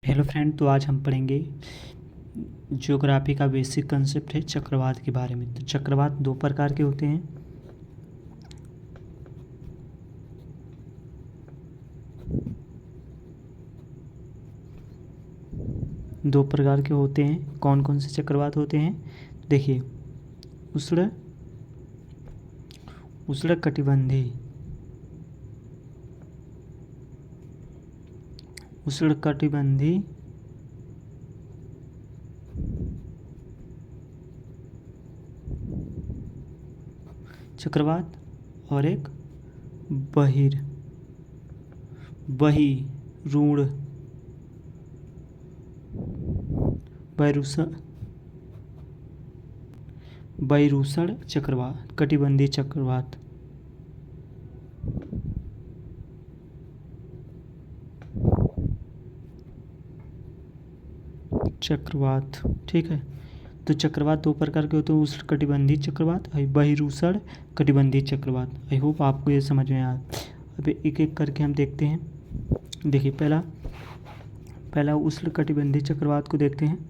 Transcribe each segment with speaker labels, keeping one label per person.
Speaker 1: Hello friend, तो आज हम पढ़ेंगे ज्योग्राफी का बेसिक कंसेप्ट है चक्रवात के बारे में। तो चक्रवात दो प्रकार के होते हैं। कौन कौन से चक्रवात होते हैं? देखिए, उष्ण उष्णकटिबंधी उष्णकटिबंधी चक्रवात और एक बहिरूण बहिरूषण चक्रवात, कटिबंधी चक्रवात। ठीक है। तो चक्रवात दो प्रकार के होते हैं, उष्णकटिबंधी चक्रवात और बहिरूषण कटिबंधी चक्रवात। आई होप आपको ये समझ में आया। अब एक एक करके हम देखते हैं। देखिए, पहला उष्णकटिबंधी चक्रवात को देखते हैं।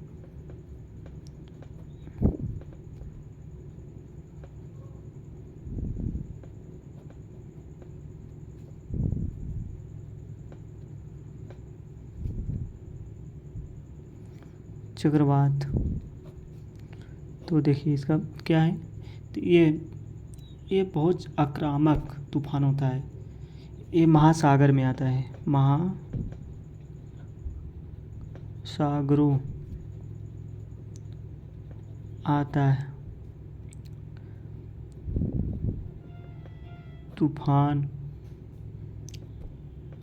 Speaker 1: चक्रवात, तो देखिए इसका क्या है। तो ये बहुत आक्रामक तूफान होता है। ये महासागर में आता है, महासागरों आता है तूफान।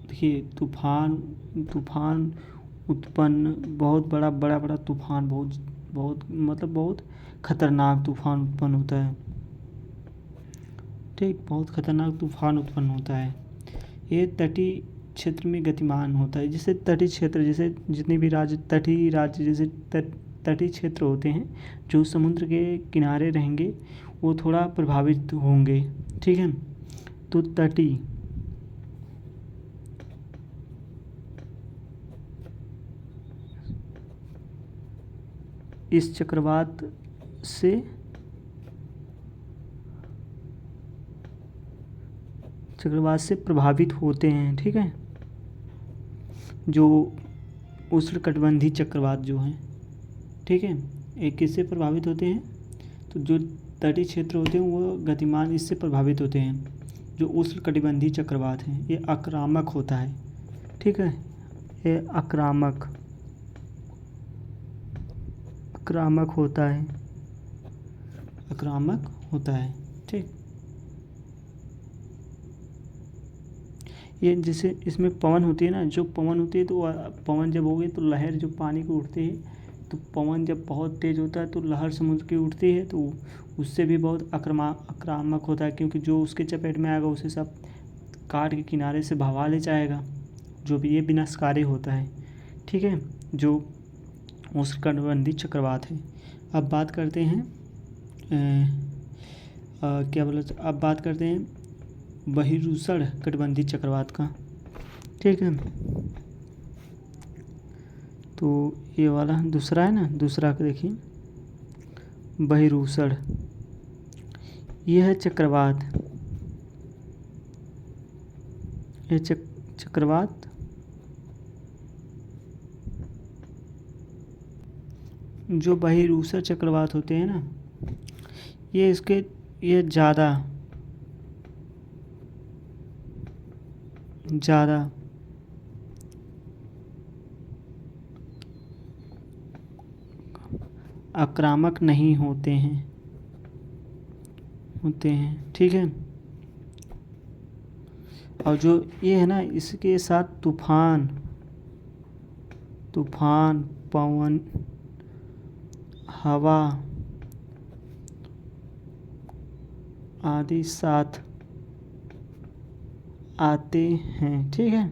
Speaker 1: देखिए, तूफान उत्पन्न, बहुत बड़ा तूफान, बहुत खतरनाक तूफान उत्पन्न होता है। ठीक, बहुत खतरनाक तूफान उत्पन्न होता है। ये तटीय क्षेत्र में गतिमान होता है। जैसे तटीय क्षेत्र, जैसे जितने भी तटीय राज्य, जैसे तटीय क्षेत्र होते हैं जो समुद्र के किनारे रहेंगे, वो थोड़ा प्रभावित होंगे। ठीक है। तो इस चक्रवात से प्रभावित होते हैं। ठीक है। जो उष्णकटिबंधी चक्रवात जो हैं, ठीक है, एक किससे प्रभावित होते हैं? तो जो तटीय क्षेत्र होते हैं वो गतिमान इससे प्रभावित होते हैं। जो उष्णकटिबंधी चक्रवात हैं ये आक्रामक होता है। ठीक है, ये आक्रामक होता है। ठीक, ये जैसे इसमें पवन होती है ना, जो पवन होती है, तो पवन जब होगी तो लहर जो पानी को उठती है, तो पवन जब बहुत तेज़ होता है तो लहर समुद्र की उठती है, तो उससे भी बहुत आक्रामक होता है, क्योंकि जो उसके चपेट में आएगा उसे सब काट के किनारे से भगा ले जाएगा, जो भी ये विनाशकारी होता है। ठीक है, जो उष्णकटिबंधी चक्रवात है। अब बात करते हैं अब बात करते हैं बहिरूषण कटिबंधी चक्रवात का। ठीक है, तो ये वाला दूसरा है ना, दूसरा का देखिए, बहिरूषण, ये है चक्रवात। ये चक्रवात जो बहिरूषण चक्रवात होते हैं ना, ये ज़्यादा आक्रामक नहीं होते हैं। ठीक है। और जो ये है ना, इसके साथ तूफान, पवन, हवा आदि साथ आते हैं। ठीक है,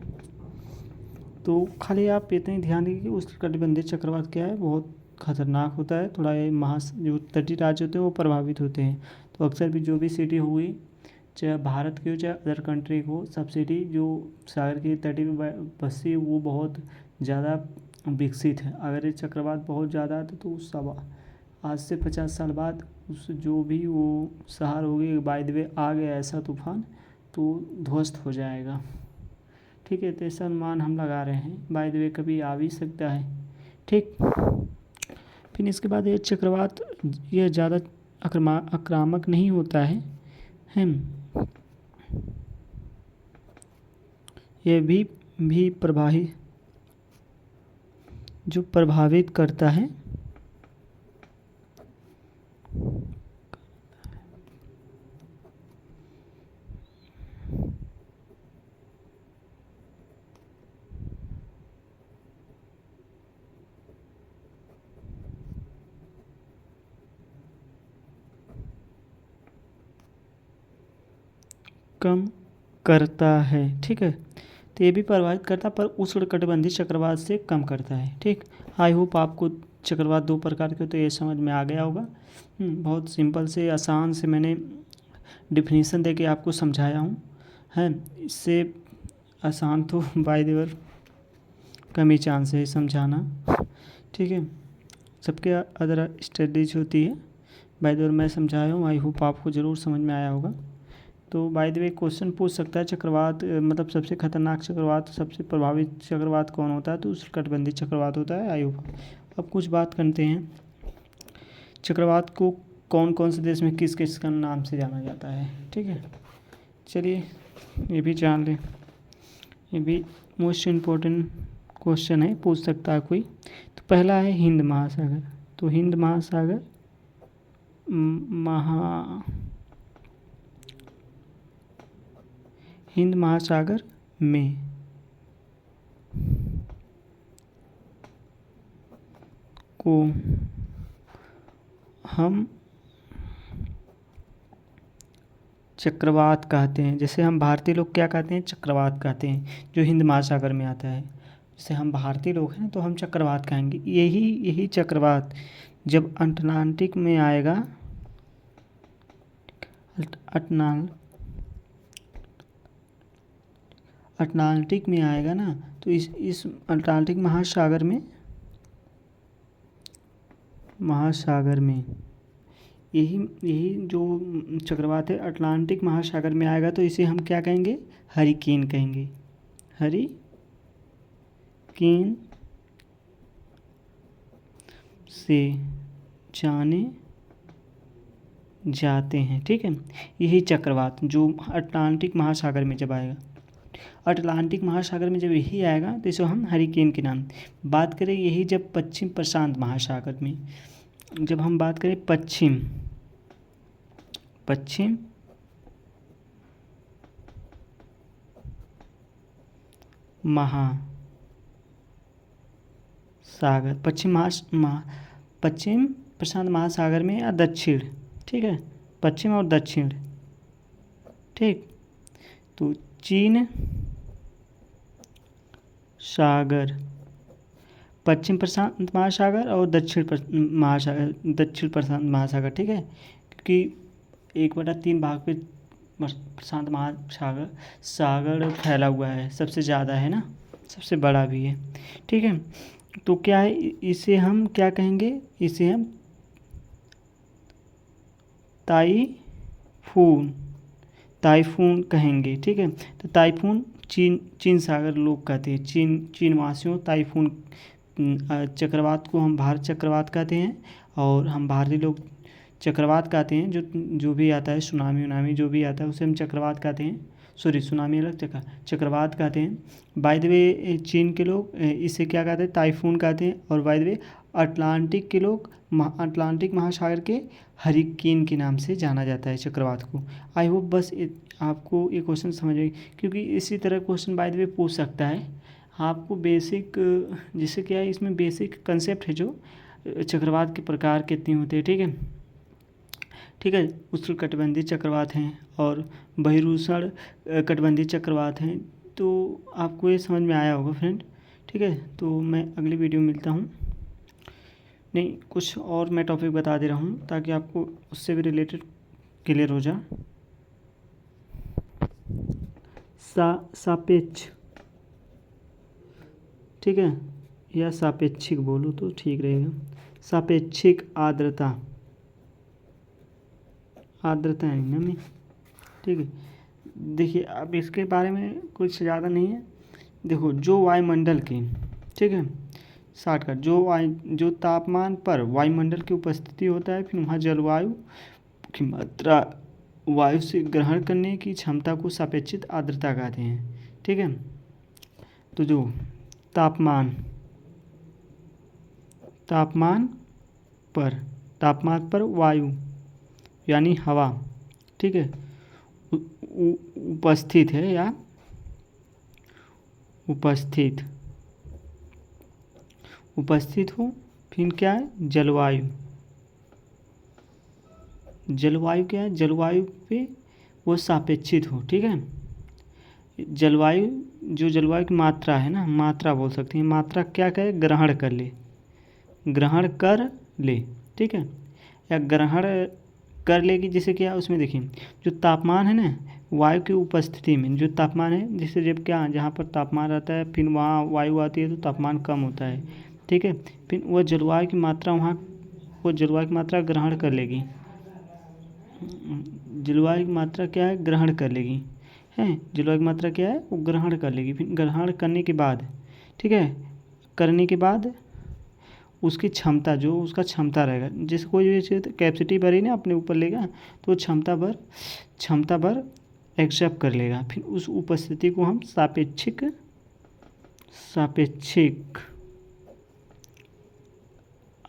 Speaker 1: तो खाली आप इतने ध्यान दीजिए कि उष्णकटिबंधीय चक्रवात क्या है, बहुत खतरनाक होता है। थोड़ा ये जो तटीय राज्य होते हैं वो प्रभावित होते हैं। तो अक्सर भी जो भी सिटी हुई, चाहे भारत की हो चाहे अदर कंट्री को, सब सिटी जो सागर के तटीय में बसी वो बहुत ज़्यादा विकसित है। अगर ये चक्रवात बहुत ज़्यादा आता तो उस सब आज से 50 साल बाद उस जो भी वो शहर होगी बाय द वे आ गया ऐसा तूफान तो ध्वस्त हो जाएगा। ठीक है, तो ऐसा अनुमान हम लगा रहे हैं, बाय द वे कभी आ भी सकता है। ठीक, फिर इसके बाद ये चक्रवात ये ज़्यादा आक्रामक नहीं होता है हम ये भी प्रभावित करता है कम करता है। ठीक है, तो ये भी प्रभावित करता पर उष्णकटिबंधीय चक्रवात से कम करता है। ठीक, आई होप आपको चक्रवात दो प्रकार के तो ये समझ में आ गया होगा। बहुत सिंपल से आसान से मैंने डिफिनीसन दे के आपको समझाया हूँ है। इससे आसान तो by the way come he chance है समझाना। ठीक है, सबके अदर स्टडीज होती है, बाय द वे मैं समझाया हूँ, आई होप आपको ज़रूर समझ में आया होगा। तो बाय द वे क्वेश्चन पूछ सकता है चक्रवात मतलब सबसे खतरनाक चक्रवात सबसे प्रभावित चक्रवात कौन होता है, तो उष्णकटिबंधीय चक्रवात होता है। आई होप अब कुछ बात करते हैं चक्रवात को कौन कौन से देश में किस किस का नाम से जाना जाता है। ठीक है, चलिए ये भी जान लें, ये भी मोस्ट इम्पोर्टेंट क्वेश्चन है, पूछ सकता है कोई। तो पहला है हिंद महासागर। तो हिंद महासागर हिंद महासागर में को हम चक्रवात कहते हैं। जैसे हम भारतीय लोग क्या कहते हैं, चक्रवात कहते हैं, जो हिंद महासागर में आता है। जैसे हम भारतीय लोग हैं तो हम चक्रवात कहेंगे। यही चक्रवात जब अटलांटिक में आएगा, अटलांटिक में आएगा ना, तो इस अटलांटिक महासागर में यही जो चक्रवात है अटलांटिक महासागर में आएगा, तो इसे हम क्या कहेंगे, हरिकेन कहेंगे। हरिकेन से जाने जाते हैं। ठीक है, यही चक्रवात जो अटलांटिक महासागर में जब आएगा, अटलांटिक महासागर में जब यही आएगा तो इसे हम हरिकेन के नाम बात करें। यही जब पश्चिम प्रशांत महासागर में, जब हम बात करें पश्चिम महासागर, पश्चिम प्रशांत महासागर में या दक्षिण, ठीक है, पश्चिम और दक्षिण। ठीक, तो चीन सागर, पश्चिम प्रशांत महासागर और दक्षिण प्रशांत महासागर। ठीक है, क्योंकि 1/3 भाग पे प्रशांत महासागर फैला हुआ है, सबसे ज़्यादा है ना, सबसे बड़ा भी है। ठीक है, तो क्या है, इसे हम क्या कहेंगे, इसे हम ताइफून कहेंगे। ठीक है, तो ताइफून चीन सागर लोग कहते हैं, चीनवासियों ताइफून चक्रवात को हम भारत चक्रवात कहते हैं, और हम भारतीय लोग चक्रवात कहते हैं। जो भी आता है सुनामी जो भी आता है उसे हम चक्रवात कहते हैं। सॉरी, सुनामी अलग, चक्रवात कहते हैं। बाय द वे चीन के लोग इसे क्या कहते हैं, ताइफून कहते हैं। और बाय द वे अटलांटिक के लोग अटलांटिक महासागर के हरिकेन के नाम से जाना जाता है चक्रवात को। आई होप बस आपको ये क्वेश्चन समझ में, क्योंकि इसी तरह क्वेश्चन बाय द वे पूछ सकता है आपको बेसिक, जिससे क्या है इसमें बेसिक कंसेप्ट है जो चक्रवात के प्रकार कितने होते हैं। ठीक है, उष्णकटिबंधीय चक्रवात हैं और बहिरुष्ण कटिबंधीय चक्रवात हैं। तो आपको ये समझ में आया होगा फ्रेंड। ठीक है, तो मैं अगली वीडियो में मिलता हूँ। नहीं, कुछ और मैं टॉपिक बता दे रहा हूँ ताकि आपको उससे भी रिलेटेड क्लियर हो जाए। सापेक्ष, ठीक है, या सापेक्षिक बोलो तो ठीक रहेगा। सापेक्षिक आर्द्रता, आर्द्रता है ना में, ठीक है। देखिए अब इसके बारे में कुछ ज़्यादा नहीं है। देखो जो वायुमंडल की, ठीक है, शॉर्टकट, जो तापमान पर वायुमंडल की उपस्थिति होता है, फिर वहाँ जलवायु की मात्रा वायु से ग्रहण करने की क्षमता को सापेक्षिक आर्द्रता कहते हैं, ठीक है। तो जो तापमान पर वायु यानी हवा, ठीक है, उपस्थित है या उपस्थित हो, फिर क्या है जलवायु। जलवायु क्या है, जलवायु पे वो सापेक्षित हो, ठीक है। जलवायु, जो जलवायु की मात्रा है ना, मात्रा बोल सकते हैं, मात्रा क्या कहे, ग्रहण कर ले, ठीक है, या ग्रहण कर लेगी। जैसे क्या उसमें देखिए जो तापमान है ना, वायु की उपस्थिति में जो तापमान है, जैसे जब क्या जहाँ पर तापमान रहता है फिर वहाँ वायु आती है तो तापमान कम होता है, ठीक है। फिर वह जलवायु की मात्रा वहाँ, वो जलवायु की मात्रा ग्रहण कर लेगी। जलवायु की मात्रा क्या है, ग्रहण कर लेगी, है। जलवायु की मात्रा क्या है, वो ग्रहण कर लेगी। फिर ग्रहण करने के बाद, ठीक है, करने के बाद उसकी क्षमता, जो उसका क्षमता रहेगा, जैसे कोई भी चीज़ कैपेसिटी भरी ना अपने ऊपर लेगा तो वो क्षमता भर एक्सेप्ट कर लेगा। फिर उस उपस्थिति को हम सापेक्षिक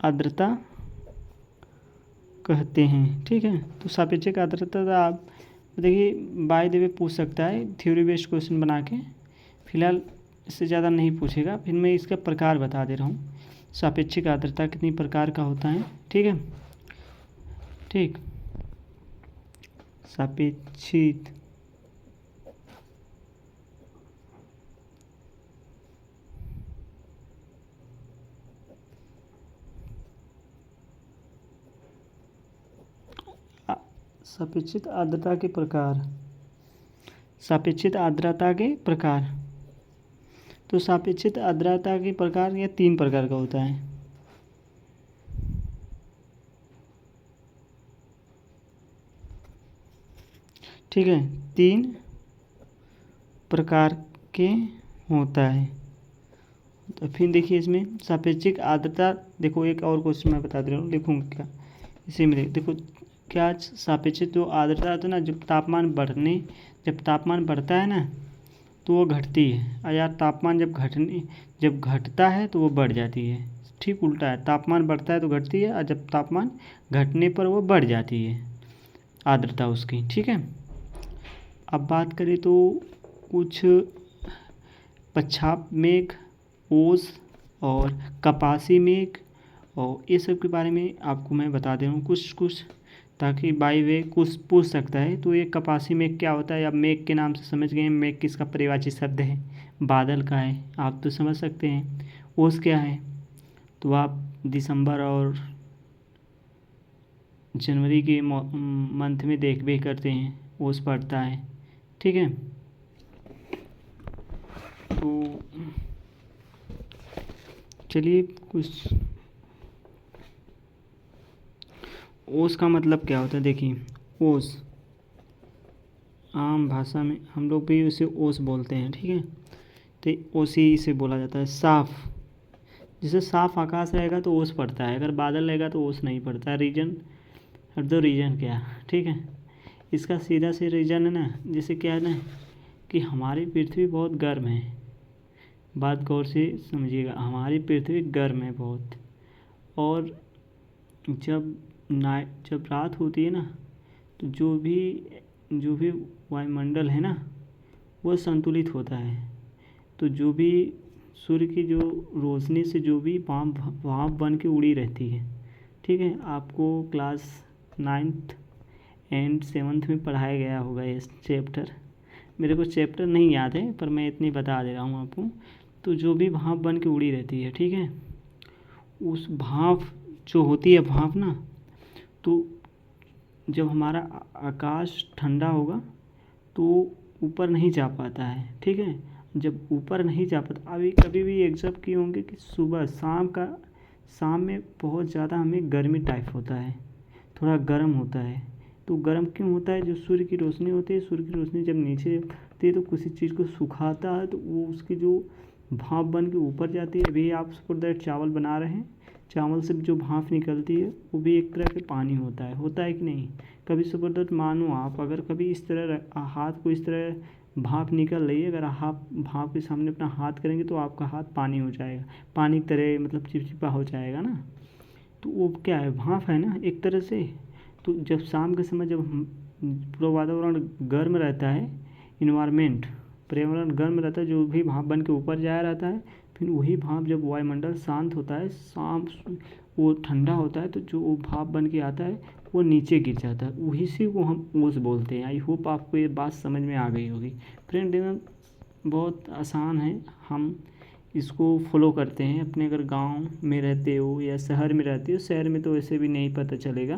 Speaker 1: आर्द्रता कहते हैं, ठीक है। तो सापेक्षिक आर्द्रता आप देखिए बाय द वे पूछ सकता है थ्योरी बेस्ड क्वेश्चन बना के, फिलहाल इससे ज़्यादा नहीं पूछेगा। फिर मैं इसका प्रकार बता दे रहा हूँ, सापेक्षिक आर्द्रता कितनी प्रकार का होता है, ठीक है, ठीक। सापेक्षिक सापेक्षिक आर्द्रता के प्रकार, सापेक्षिक आर्द्रता के प्रकार। तो सापेक्षिक आर्द्रता के प्रकार ये 3 प्रकार का होता है, ठीक है, 3 प्रकार के होता है। तो फिर देखिए इसमें सापेक्षिक आर्द्रता, देखो एक और क्वेश्चन मैं बता दे रहा हूँ, लिखूँगा क्या इसी में, देखो क्या सापेक्षिक जो आर्द्रता है ना, जब तापमान बढ़ता है ना तो वो घटती है, और यार तापमान जब घटता है तो वो बढ़ जाती है, ठीक उल्टा है, तापमान बढ़ता है तो घटती है, और जब तापमान घटने पर वो बढ़ जाती है आर्द्रता उसकी, ठीक है। अब बात करें तो कुछ पश्चात मेघ, ओस और कपासी मेघ और ये सब के बारे में आपको मैं बता दे रहा हूँ कुछ, ताकि बाई वे कुछ पूछ सकता है। तो ये कपासी मेघ क्या होता है, आप मेघ के नाम से समझ गए, मेघ किसका परिवाची शब्द है, बादल का है, आप तो समझ सकते हैं। ओस क्या है, तो आप दिसंबर और जनवरी के मंथ में देख भी करते हैं, ओस पड़ता है, ठीक है। तो चलिए कुछ ओस का मतलब क्या होता है, देखिए ओस आम भाषा में हम लोग भी उसे ओस बोलते हैं, ठीक है। तो ओसी से बोला जाता है। साफ, जैसे साफ आकाश रहेगा तो ओस पड़ता है, अगर बादल रहेगा तो ओस नहीं पड़ता है। रीजन हर दो रीजन क्या, ठीक है, इसका सीधा से रीजन है ना, जैसे क्या है ना कि हमारी पृथ्वी बहुत गर्म है, बात गौर से समझिएगा, हमारी पृथ्वी गर्म है बहुत, और जब रात होती है ना तो जो भी वायुमंडल है ना वो संतुलित होता है। तो जो भी सूर्य की जो रोशनी से जो भी भाप बन के उड़ी रहती है, ठीक है, आपको क्लास 9th एंड 7th में पढ़ाया गया होगा ये चैप्टर, मेरे को चैप्टर नहीं याद है पर मैं इतनी बता दे रहा हूँ आपको। तो जो भी भाप बन के उड़ी रहती है, ठीक है, उस भाप जो होती है भाप ना, तो जब हमारा आकाश ठंडा होगा तो ऊपर नहीं जा पाता है, ठीक है। जब ऊपर नहीं जा पाता, अभी कभी भी एग्जाम किए होंगे कि सुबह शाम में बहुत ज़्यादा हमें गर्मी टाइप होता है, थोड़ा गर्म होता है। तो गर्म क्यों होता है? जो सूर्य की रोशनी होती है, सूर्य की रोशनी जब नीचे आती है तो किसी चीज़ को सुखाता है, तो वो उसकी जो भाप बन के ऊपर जाती है। अभी आप सपोज दैट चावल बना रहे हैं, चावल से जो भाप निकलती है वो भी एक तरह का पानी होता है कि नहीं? कभी सपोज दैट मानो आप अगर कभी इस तरह हाथ को इस तरह भाप निकल रही है, अगर आप भाप के सामने अपना हाथ करेंगे तो आपका हाथ पानी हो जाएगा, पानी की तरह मतलब चिपचिपा हो जाएगा ना। तो वो क्या है? भाप है ना एक तरह से। तो जब शाम के समय जब पूरा वातावरण गर्म रहता है, इन्वायरमेंट पर्यावरण गर्म रहता है, जो भी भाप बन के ऊपर जाया रहता है, फिर वही भाप जब वायुमंडल शांत होता है, शाम वो ठंडा होता है, तो जो वो भाप बन के आता है वो नीचे गिर जाता है, वही से को हम ओस बोलते हैं। आई होप आपको ये बात समझ में आ गई होगी। फ्रेंड बहुत आसान है, हम इसको फॉलो करते हैं अपने। अगर गांव में रहते हो या शहर में रहते हो, शहर में तो वैसे भी नहीं पता चलेगा,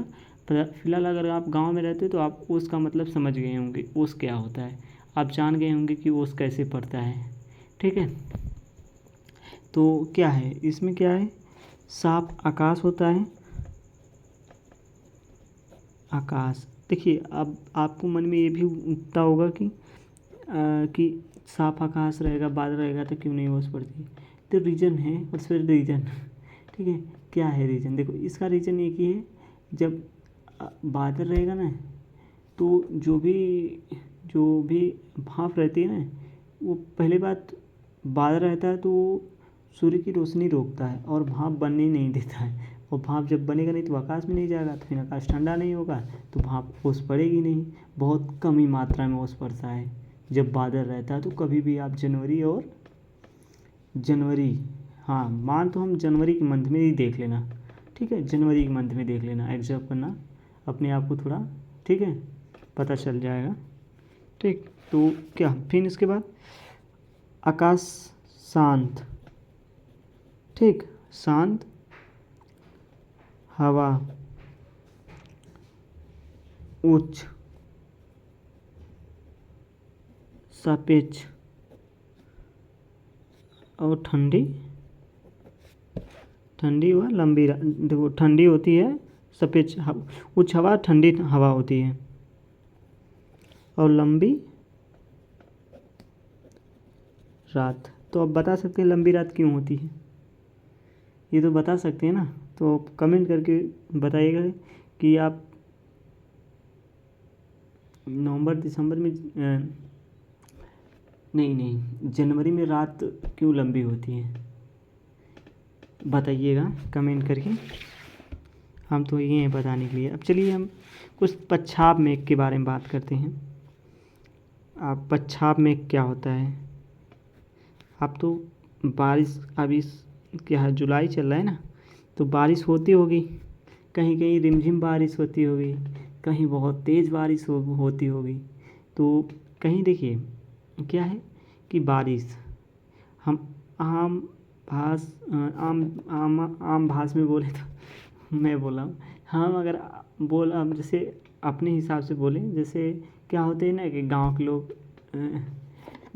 Speaker 1: पर फिलहाल अगर आप गांव में रहते हो तो आप ओस का मतलब समझ गए होंगे, ओस क्या होता है, आप जान गए होंगे कि ओस कैसे पड़ता है। ठीक है, तो क्या है इसमें, क्या है? साफ आकाश होता है, आकाश। देखिए अब आपको मन में ये भी उठता होगा कि साफ आकाश रहेगा, बादल रहेगा तो क्यों नहीं ओस पड़ती? तो रीज़न है, और फिर रीज़न ठीक है, क्या है रीज़न? देखो इसका रीज़न एक ही है, जब बादल रहेगा ना तो जो भी भाप रहती है ना, वो पहली बात, बादल रहता है तो सूर्य की रोशनी रोकता है और भाप बनने नहीं देता है, और भाप जब बनेगा नहीं तो आकाश में नहीं जाएगा, तो फिर आकाश ठंडा नहीं होगा, तो भाप ओस पड़ेगी नहीं, बहुत कम ही मात्रा में ओस पड़ता है जब बादल रहता है। तो कभी भी आप जनवरी, हाँ मान तो हम जनवरी के मंथ में ही देख लेना, ठीक है, जनवरी के मंथ में देख लेना, एग्जाम करना अपने आप को थोड़ा, ठीक है, पता चल जाएगा। ठीक, तो क्या फिर इसके बाद आकाश शांत, ठीक, शांत, हवा उच्च, सापेक्ष और ठंडी व लंबी। देखो ठंडी होती है सापेक्ष, उच्च हवा ठंडी हवा होती है, और लंबी रात। तो अब बता सकते हैं लंबी रात क्यों होती है? ये तो बता सकते हैं ना, तो कमेंट करके बताइएगा कि आप नवंबर दिसंबर में नहीं जनवरी में रात क्यों लंबी होती है, बताइएगा कमेंट करके। हम तो ये हैं बताने के लिए। अब चलिए हम कुछ पच्छाद मेघ के बारे में बात करते हैं। आप पच्छाद मेघ क्या होता है? आप तो बारिश, अभी क्या है, जुलाई चल रहा है ना, तो बारिश होती होगी, कहीं कहीं रिमझिम बारिश होती होगी, कहीं बहुत तेज़ बारिश होती होगी। तो कहीं देखिए क्या है कि बारिश, हम आम आम भाष में बोले तो मैं बोला हूँ, हम अगर हम जैसे अपने हिसाब से बोलें, जैसे क्या होते हैं ना कि गांव के लोग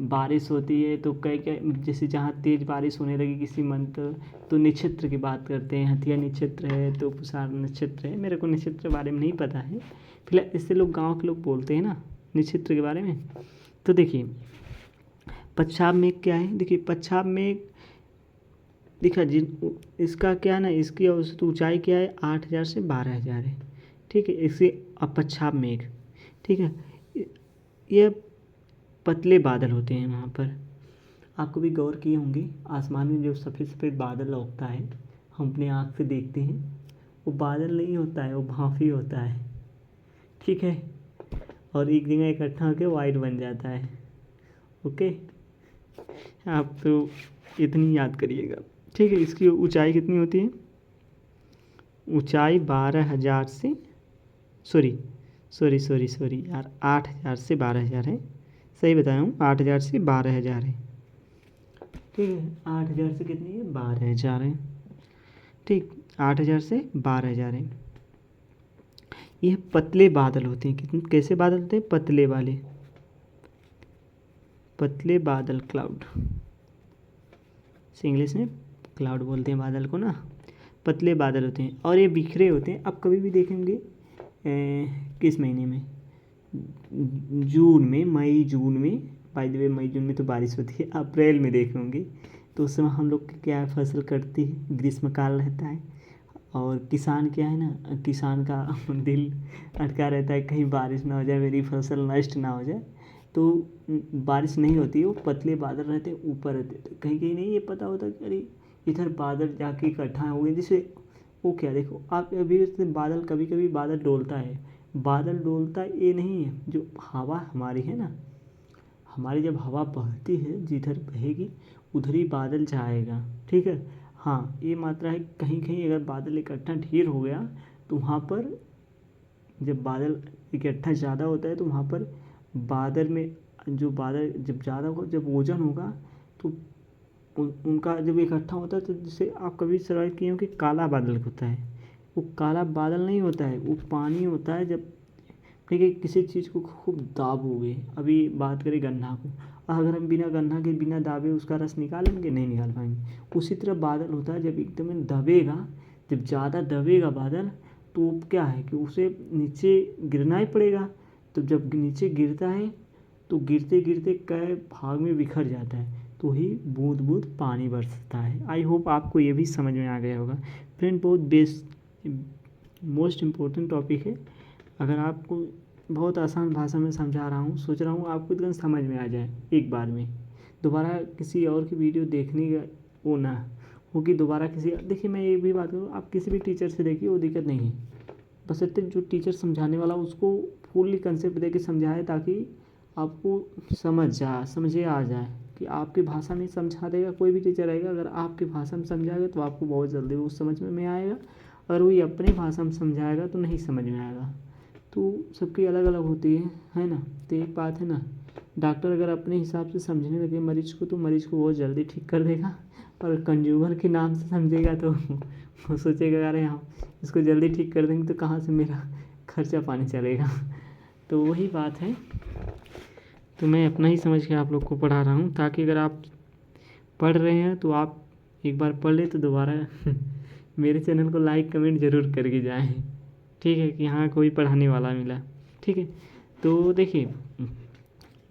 Speaker 1: बारिश होती है तो कई कई, जैसे जहाँ तेज़ बारिश होने लगी किसी मंथ, तो नक्षत्र की बात करते हैं, हथिया नक्षत्र है तो पुषार नक्षत्र है, मेरे को नक्षत्र के बारे में नहीं पता है फिलहाल, इससे लोग गांव के लोग बोलते हैं ना नक्षत्र के बारे में। तो देखिए पच्छाद मेघ क्या है? देखिए पच्छाद मेघ देखा इसका क्या है ना, इसकी औसत ऊंचाई क्या है, 8,000 से 12,000 है, ठीक है, इसे पच्छाद मेघ, ठीक है। ये पतले बादल होते हैं वहाँ पर, आपको भी गौर किए होंगे, आसमान में जो सफ़ेद सफ़ेद बादल लौकता है, हम अपने आँख से देखते हैं, वो बादल नहीं होता है, वो भाप ही होता है, ठीक है, और एक जगह इकट्ठा होकर वाइट बन जाता है। ओके, आप तो इतनी याद करिएगा, ठीक है। इसकी ऊंचाई कितनी होती है? ऊंचाई 12,000 से सॉरी यार, 8,000 से 12,000 है, सही बताया हूँ, 8,000 से 12,000 है, ठीक है, 8,000 से कितनी है, 12,000 है, ठीक, 8,000 से 12,000 है। ये पतले बादल होते हैं, कितने कैसे बादल होते हैं? पतले वाले, पतले बादल, क्लाउड, इंग्लिश में क्लाउड बोलते हैं बादल को ना। पतले बादल होते हैं और ये बिखरे होते हैं। आप कभी भी देखेंगे किस महीने में, जून में, मई जून में, बाय द वे मई जून में तो बारिश होती है, अप्रैल में देखे होंगे तो उस समय हम लोग की क्या फसल कटती है, ग्रीष्मकाल रहता है और किसान क्या है ना, किसान का दिल अटका रहता है कहीं बारिश ना हो जाए, मेरी फसल नष्ट ना हो जाए, तो बारिश नहीं होती है। वो पतले बादल रहते हैं, ऊपर रहते हैं, तो कहीं कहीं नहीं ये पता होता कि अरे इधर बादल जाके इकट्ठा हो गए, जिससे वो क्या, देखो आप अभी बादल, कभी कभी बादल डोलता है, बादल डोलता ये नहीं है, जो हवा हमारी है ना, हमारी जब हवा बहती है जिधर बहेगी उधर ही बादल जाएगा, ठीक है। हाँ ये मात्रा है, कहीं कहीं अगर बादल इकट्ठा ढेर हो गया तो वहाँ पर, जब बादल इकट्ठा ज़्यादा होता है तो वहाँ पर बादल में, जो बादल जब ज़्यादा हो, जब ओजन होगा तो उनका जब इकट्ठा होता है तो जिससे आप कभी सर्वाइव किए हो कि काला बादल होता है, वो काला बादल नहीं होता है, वो पानी होता है। जब ठीक है किसी चीज़ को खूब दाबोगे, अभी बात करें गन्ना को, अगर हम बिना गन्ना के बिना दाबे उसका रस निकालेंगे, नहीं निकाल पाएंगे। उसी तरह बादल होता है, जब एकदम दबेगा, जब ज़्यादा दबेगा बादल तो क्या है कि उसे नीचे गिरना ही पड़ेगा। तो जब नीचे गिरता है तो गिरते गिरते कई भाग में बिखर जाता है, तो ही बूंद बूंद पानी बरसता है। आई होप आपको ये भी समझ में आ गया होगा फ्रेंड। बहुत बेस्ट मोस्ट इम्पोर्टेंट टॉपिक है। अगर आपको बहुत आसान भाषा में समझा रहा हूँ, सोच रहा हूँ आपको एकदम समझ में आ जाए एक बार में, दोबारा किसी और की वीडियो देखने का वो ना हो कि दोबारा किसी, देखिए मैं ये भी बात करूँ, आप किसी भी टीचर से देखिए, वो दिक्कत नहीं है, बस इतने जो टीचर समझाने वाला उसको फुल्ली कंसेप्ट दे के समझाए, ताकि आपको समझे आ जाए कि आपकी भाषा में समझा देगा। कोई भी टीचर आएगा अगर आपकी भाषा में समझाएगा तो आपको बहुत जल्दी वो समझ में आएगा, और वही अपनी भाषा में समझाएगा तो नहीं समझ में आएगा। तो सबकी अलग अलग होती है ना। तो एक बात है ना, डॉक्टर अगर अपने हिसाब से समझने लगे मरीज को तो मरीज को बहुत जल्दी ठीक कर देगा, और कंज्यूमर के नाम से समझेगा तो वो सोचेगा अरे हाँ इसको जल्दी ठीक कर देंगे तो कहाँ से मेरा खर्चा पानी चलेगा। तो वही बात है। तो मैं अपना ही समझ के आप लोग को पढ़ा रहा हूँ, ताकि अगर आप पढ़ रहे हैं तो आप एक बार पढ़ ले तो दोबारा मेरे चैनल को लाइक कमेंट ज़रूर करके जाएं, ठीक है, कि हाँ कोई पढ़ाने वाला मिला, ठीक है। तो देखिए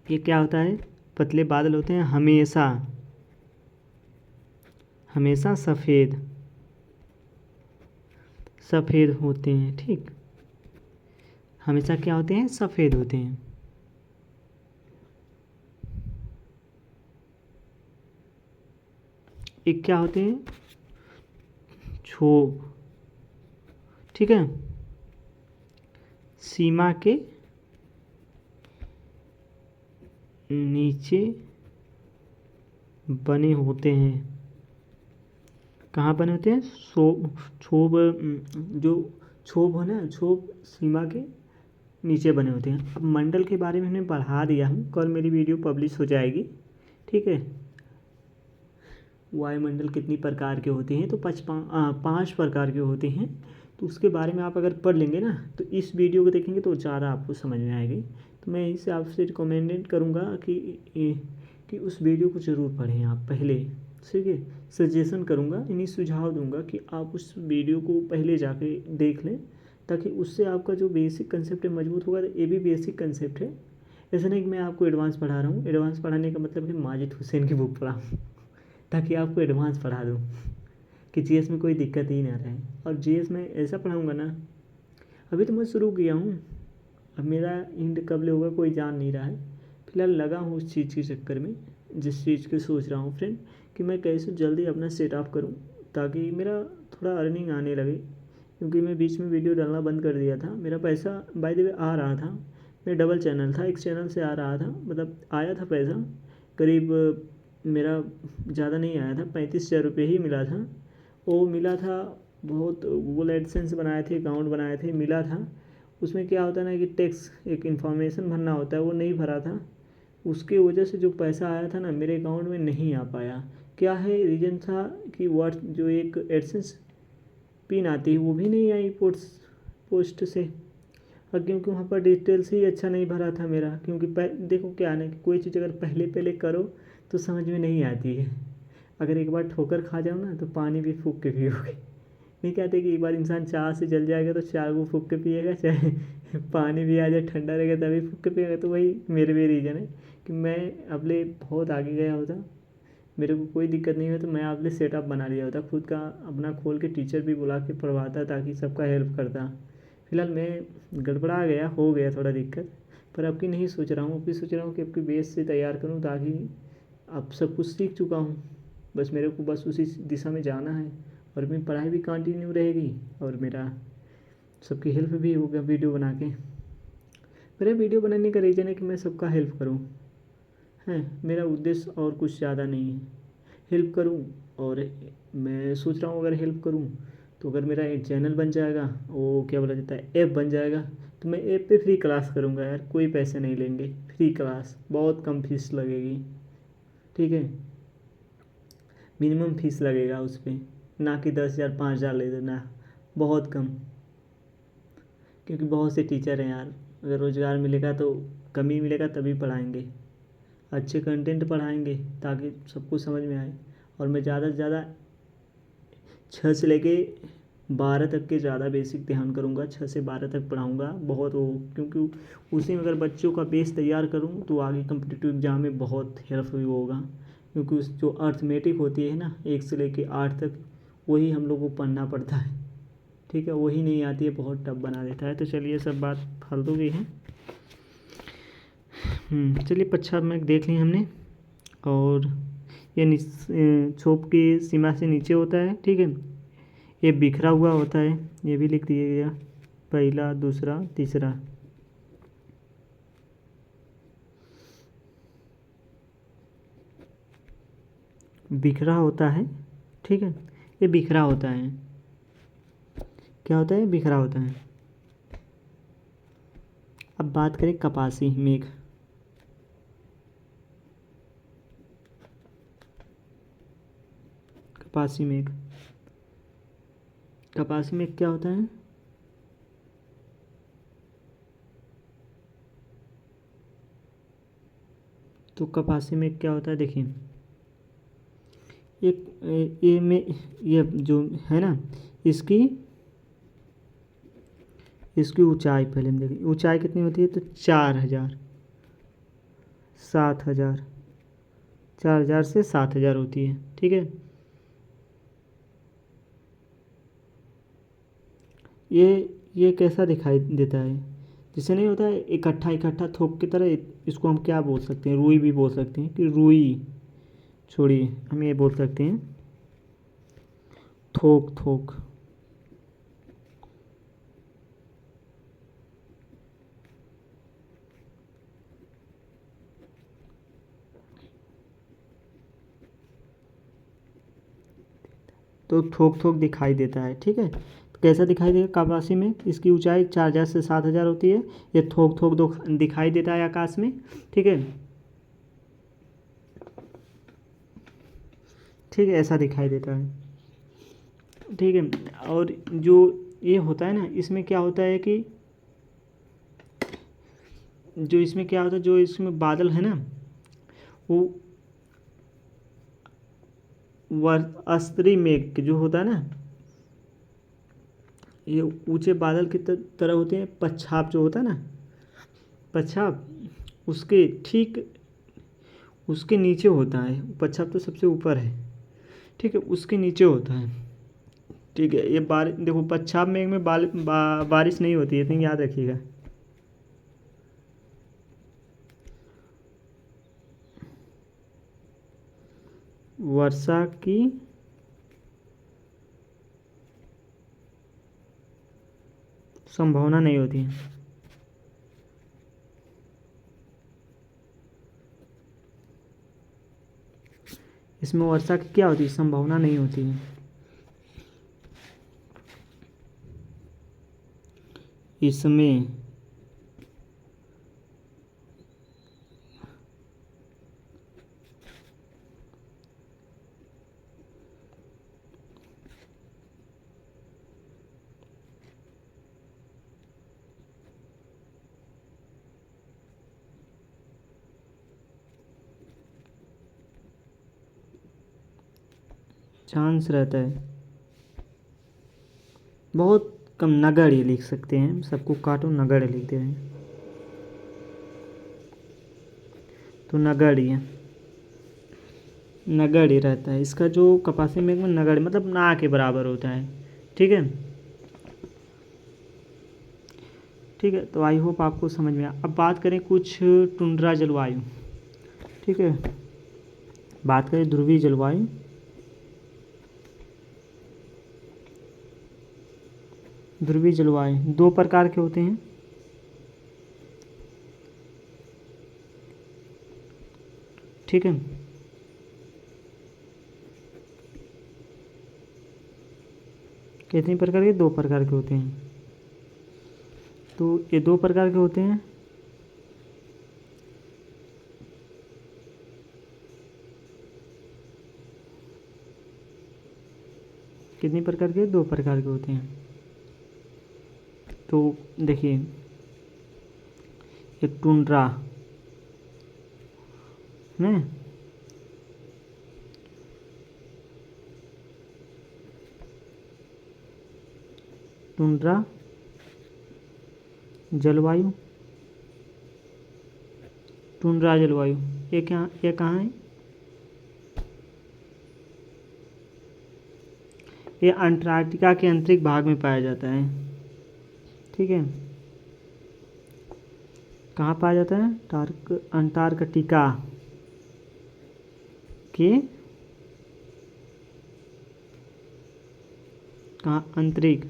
Speaker 1: ये क्या होता है, पतले बादल होते हैं हमेशा हमेशा सफ़ेद होते हैं, ठीक, हमेशा क्या होते हैं, सफ़ेद होते हैं। एक क्या होते हैं, क्षोभ, ठीक है, सीमा के नीचे बने होते हैं। कहाँ बने होते हैं, क्षोभ, जो क्षोभ है ना, क्षोभ सीमा के नीचे बने होते हैं। अब मंडल के बारे में मैंने पढ़ा दिया हूँ, कल मेरी वीडियो पब्लिश हो जाएगी, ठीक है। वायुमंडल कितनी प्रकार के होते हैं, तो 5 प्रकार के होते हैं। तो उसके बारे में आप अगर पढ़ लेंगे ना तो इस वीडियो को देखेंगे तो ज़्यादा आपको समझ में आएगी। तो मैं इससे आपसे रिकमेंडेड करूँगा कि उस वीडियो को ज़रूर पढ़ें आप पहले, ठीक है। सजेशन करूँगा, इन्हीं सुझाव दूंगा कि आप उस वीडियो को पहले जाके देख लें, ताकि उससे आपका जो बेसिक कंसेप्ट है मजबूत होगा। ये भी बेसिक कंसेप्ट है, ऐसा नहीं कि मैं आपको एडवांस पढ़ा रहा हूँ। एडवांस पढ़ाने का मतलब कि माजिद हुसैन की बुक पढ़ाऊँ ताकि आपको एडवांस पढ़ा दूँ कि जीएस में कोई दिक्कत ही ना रहे। और जीएस में ऐसा पढ़ाऊँगा ना, अभी तो मैं शुरू किया हूँ, अब मेरा एंड कब होगा कोई जान नहीं रहा है। फिलहाल लगा हूँ उस चीज़ के चक्कर में, जिस चीज़ की सोच रहा हूँ फ्रेंड, कि मैं कैसे जल्दी अपना सेटअप करूँ ताकि मेरा थोड़ा अर्निंग आने लगे। क्योंकि मैं बीच में वीडियो डालना बंद कर दिया था, मेरा पैसा बाय द वे आ रहा था, मेरा डबल चैनल था, एक चैनल से आ रहा था, मतलब आया था पैसा करीब, मेरा ज़्यादा नहीं आया था, 35,000 रुपये ही मिला था। वो मिला था, बहुत गूगल एडसेंस बनाए थे, अकाउंट बनाए थे, मिला था। उसमें क्या होता है ना कि टैक्स एक इन्फॉर्मेशन भरना होता है, वो नहीं भरा था, उसके वजह से जो पैसा आया था ना मेरे अकाउंट में नहीं आ पाया। क्या है रीज़न था कि जो एक एडसेंस पिन आती है वो भी नहीं आई पोस्ट से। और क्योंकि वहाँ पर डिटेल्स ही अच्छा नहीं भरा था मेरा, क्योंकि देखो क्या है ना कि कोई चीज़ अगर पहले पहले करो तो समझ में नहीं आती है। अगर एक बार ठोकर खा जाओ ना तो पानी भी फूँक के पियोगे। नहीं कहते कि एक बार इंसान चाह से जल जाएगा तो चाय को फूँक के पिएगा, चाहे पानी भी आ जाए ठंडा रहेगा तभी फूँक के पिएगा। तो वही मेरे भी रीज़न है कि मैं अपने बहुत आगे गया होता, मेरे को कोई दिक्कत नहीं हुई तो मैं अपने सेटअप बना लिया होता खुद का, अपना खोल के टीचर भी बुला के पढ़वाता ताकि सबका हेल्प करता। फिलहाल मैं गड़बड़ा गया, हो गया थोड़ा दिक्कत, पर अब की नहीं सोच रहा हूँ। अब की सोच रहा हूँ कि अब की बेस से तैयार करूँ ताकि अब सब कुछ सीख चुका हूँ, बस मेरे को बस उसी दिशा में जाना है और मेरी पढ़ाई भी कंटिन्यू रहेगी और मेरा सबकी हेल्प भी होगा वीडियो बना के। मेरा वीडियो बनाने का रीज़न है कि मैं सबका हेल्प करूँ, है मेरा उद्देश्य, और कुछ ज़्यादा नहीं है। हेल्प करूँ, और मैं सोच रहा हूँ अगर हेल्प करूँ तो अगर मेरा एक चैनल बन जाएगा, वो क्या बोला जाता है, ऐप बन जाएगा, तो मैं ऐप पे फ्री क्लास करूँगा यार, कोई पैसे नहीं लेंगे, फ्री क्लास, बहुत कम फीस लगेगी, ठीक है, मिनिमम फीस लगेगा उस पर, ना कि 10,000 5,000 ले देना, बहुत कम। क्योंकि बहुत से टीचर हैं यार, अगर रोज़गार मिलेगा तो कम ही मिलेगा तभी पढ़ाएंगे, अच्छे कंटेंट पढ़ाएंगे ताकि सबको समझ में आए। और मैं ज़्यादा से ज़्यादा 6 से लेके 12 तक के ज़्यादा बेसिक ध्यान करूँगा, 6 से 12 तक पढ़ाऊँगा बहुत वो, क्योंकि उसी में अगर बच्चों का बेस तैयार करूँ तो आगे कम्पिटिटिव एग्ज़ाम में बहुत हेल्प भी होगा। क्योंकि उस जो अर्थमेटिक होती है ना 1 से लेके 8 तक, वही हम लोग को पढ़ना पड़ता है, ठीक है, वही नहीं आती है, बहुत टफ बना देता है। तो चलिए सब बात फालतू की है। चलिए पच्छा में देख ली हमने, और ये छोप की सीमा से नीचे होता है, ठीक है, ये बिखरा हुआ होता है, ये भी लिख दिया गया, पहला दूसरा तीसरा। बिखरा होता है, ठीक है, ये बिखरा होता है, क्या होता है, बिखरा होता है। अब बात करें कपासी मेघ। कपासी मेघ, कपासी मेघ क्या होता है, तो कपासी मेघ क्या होता है, देखिए ये में, ये जो है ना, इसकी इसकी ऊंचाई पहले हम देखें, ऊंचाई कितनी होती है, तो 4,000 7,000, 4,000 से 7,000 होती है, ठीक है। ये कैसा दिखाई देता है, जैसे नहीं होता है इकट्ठा इकट्ठा थोक की तरह, इसको हम क्या बोल सकते हैं, रुई भी बोल सकते हैं, कि रुई छोड़िए, हम ये बोल सकते हैं थोक थोक। तो थोक थोक दिखाई देता है, ठीक है। तो कैसा दिखाई देगा कपासी में, इसकी ऊंचाई 4,000 से 7,000 होती है, ये थोक थोक दो दिखाई देता है आकाश में, ठीक है, ठीक है, ऐसा दिखाई देता है, ठीक है। और जो ये होता है ना, इसमें क्या होता है कि जो इसमें क्या होता है, जो इसमें बादल है ना, वो अस्त्री मेघ जो होता है ना, ये ऊंचे बादल की तरह होते हैं, पच्छाप जो होता है ना, पच्छाप उसके ठीक उसके नीचे होता है, पच्छाप तो सबसे ऊपर है, ठीक है, उसके नीचे होता है, ठीक है। ये देखो पच्छाप मेघ में बारिश नहीं होती है, इतनी याद रखिएगा। वर्षा की संभावना नहीं होती है, इसमें वर्षा की क्या होती है, संभावना नहीं होती है। इसमें चांस रहता है, बहुत कम। नगण्य लिख सकते हैं, सबको काटो नगण्य लिख दे रहे हैं, तो नगण्य नगण्य रहता है इसका। जो कपासी मेघ में नगण्य मतलब ना के बराबर होता है। ठीक है, ठीक है। तो आई होप आपको समझ में अब बात करें कुछ टुंड्रा जलवायु। ठीक है, बात करें ध्रुवीय जलवायु। ध्रुवीय जलवायु दो प्रकार के होते हैं। ठीक है, कितने प्रकार के? दो प्रकार के होते हैं। तो ये दो प्रकार के होते हैं। कितने प्रकार के? दो प्रकार के होते हैं। तो देखिए, एक टुंड्रा है, टुंड्रा जलवायु। टुंड्रा जलवायु ये कहाँ है? ये अंटार्कटिका के आंतरिक भाग में पाया जाता है। ठीक है, कहाँ पाया जाता है? अंटार्कटिका के कहाँ? आंतरिक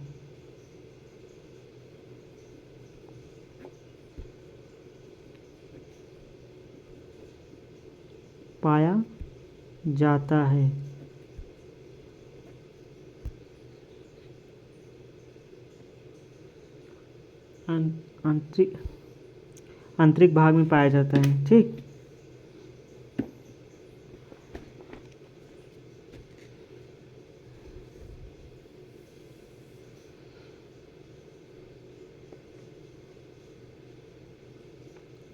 Speaker 1: पाया जाता है। आंतरिक आंतरिक भाग में पाया जाता है। ठीक,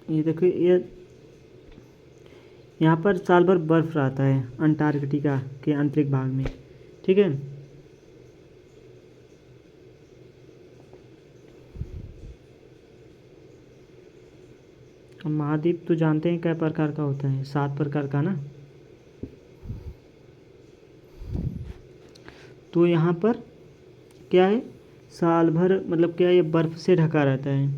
Speaker 1: ये देखो, ये यहाँ पर साल भर बर्फ रहता है अंटार्कटिका के आंतरिक भाग में। ठीक है, अब महाद्वीप तो जानते हैं कै प्रकार का होता है? 7 प्रकार का ना। तो यहाँ पर क्या है? साल भर मतलब क्या, ये बर्फ से ढका रहता है।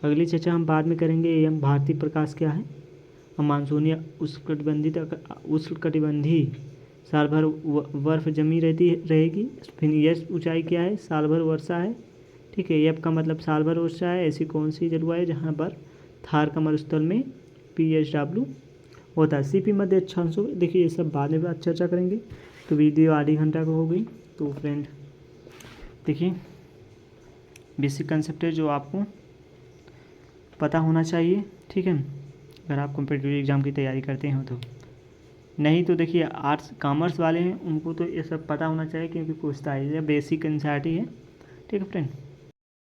Speaker 1: अगली चर्चा हम बाद में करेंगे। एवं भारतीय प्रकाश क्या है? मानसूनी उष्णकटिबंधीय साल भर बर्फ जमी रहेगी। फिर यह ऊंचाई क्या है? साल भर वर्षा है। ठीक है, एफ का मतलब साल भर वर्षा है। ऐसी कौन सी जलवायु जहाँ पर थार का मरुस्थल में PSW होता है? CP मध्य अक्षांशों। देखिए, ये सब बाद में बात चर्चा करेंगे। तो वीडियो आधी घंटा को हो गई। तो फ्रेंड देखिए, बेसिक कंसेप्ट है जो आपको पता होना चाहिए। ठीक है, अगर आप कॉम्पिटिटिव एग्ज़ाम की तैयारी करते हो तो। नहीं तो देखिए, आर्ट्स कॉमर्स वाले हैं उनको तो ये सब पता होना चाहिए, क्योंकि पूछता है, ये बेसिक एनसीईआरटी है। ठीक है फ्रेंड।